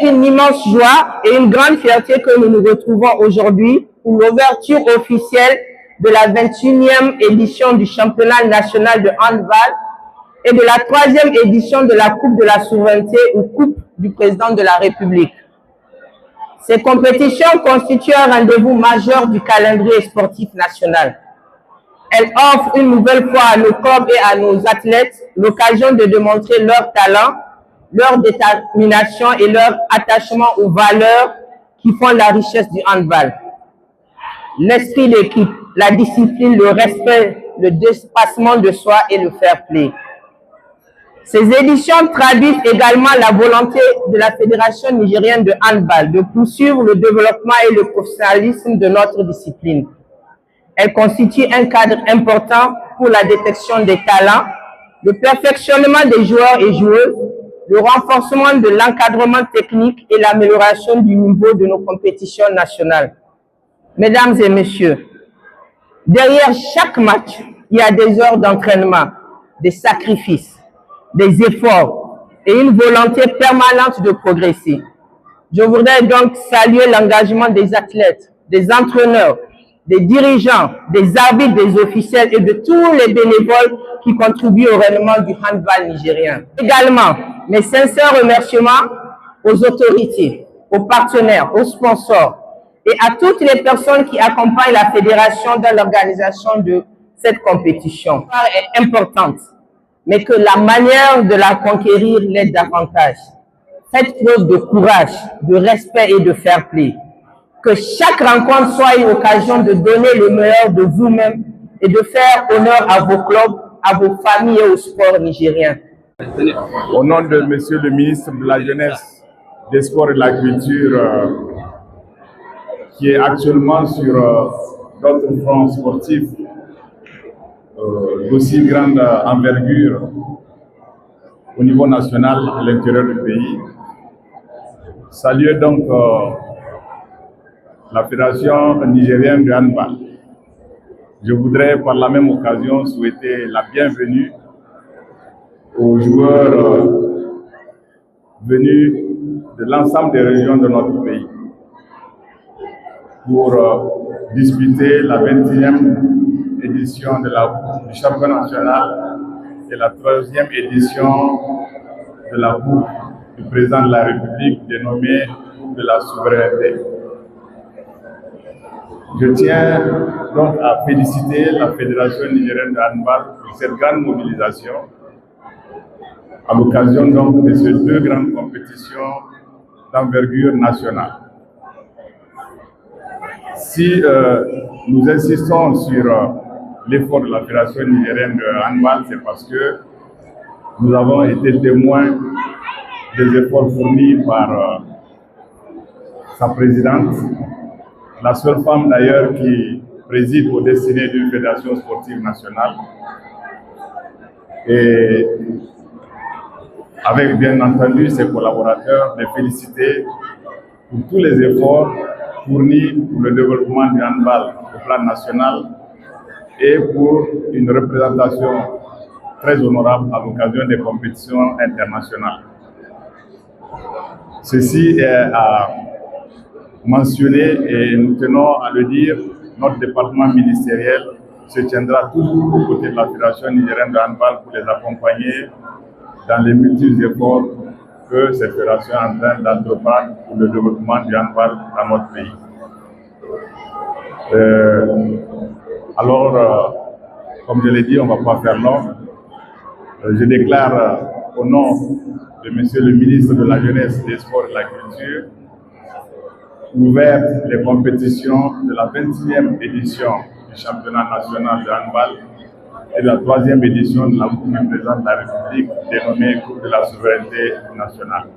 une immense joie et une grande fierté que nous nous retrouvons aujourd'hui pour l'ouverture officielle de la 21e édition du championnat national de handball et de la 3e édition de la Coupe de la souveraineté ou Coupe du président de la République. Ces compétitions constituent un rendez-vous majeur du calendrier sportif national. Elles offrent une nouvelle fois à nos clubs et à nos athlètes l'occasion de démontrer leur talent, leur détermination et leur attachement aux valeurs qui font la richesse du handball. L'esprit d'équipe, la discipline, le respect, le dépassement de soi et le fair play. Ces éditions traduisent également la volonté de la Fédération nigérienne de handball de poursuivre le développement et le professionnalisme de notre discipline. Elles constituent un cadre important pour la détection des talents, le perfectionnement des joueurs et joueuses, le renforcement de l'encadrement technique et l'amélioration du niveau de nos compétitions nationales. Mesdames et messieurs, derrière chaque match, il y a des heures d'entraînement, des sacrifices, des efforts et une volonté permanente de progresser. Je voudrais donc saluer l'engagement des athlètes, des entraîneurs, des dirigeants, des arbitres, des officiels et de tous les bénévoles qui contribuent au rayonnement du handball nigérien. Également, mes sincères remerciements aux autorités, aux partenaires, aux sponsors et à toutes les personnes qui accompagnent la fédération dans l'organisation de cette compétition. Elle est importante, mais que la manière de la conquérir l'est davantage. Faites preuve de courage, de respect et de fair play. Que chaque rencontre soit une occasion de donner le meilleur de vous-même et de faire honneur à vos clubs, à vos familles et au sport nigérien. Au nom de Monsieur le ministre de la Jeunesse, des Sports et de la Culture, qui est actuellement sur d'autres fronts sportifs d'aussi grande envergure au niveau national et à l'intérieur du pays, saluer donc la Fédération nigérienne de handball. Je voudrais par la même occasion souhaiter la bienvenue aux joueurs venus de l'ensemble des régions de notre pays pour disputer la 21e édition du championnat national et la 3e édition de la Coupe du président de la République dénommée Coupe de la souveraineté. Je tiens donc à féliciter la Fédération nigérienne de handball pour cette grande mobilisation à l'occasion donc de ces deux grandes compétitions d'envergure nationale. Si nous insistons sur l'effort de la Fédération nigérienne de handball, c'est parce que nous avons été témoins des efforts fournis par sa présidente, la seule femme d'ailleurs qui préside aux destinées d'une fédération sportive nationale, et avec bien entendu ses collaborateurs, les féliciter pour tous les efforts fournis pour le développement du handball au plan national et pour une représentation très honorable à l'occasion des compétitions internationales. Ceci est à mentionner et nous tenons à le dire, notre département ministériel se tiendra toujours aux côtés de la Fédération nigérienne de handball pour les accompagner dans les multiples efforts que cette fédération est en train d'entreprendre pour le développement du handball dans notre pays. Comme je l'ai dit, on ne va pas faire long. Je déclare au nom de Monsieur le ministre de la Jeunesse, des Sports et de la Culture, ouvertes les compétitions de la 21e édition du championnat national de handball et de la 3e édition de la Coupe du président de la République dénommée Coupe de la souveraineté nationale.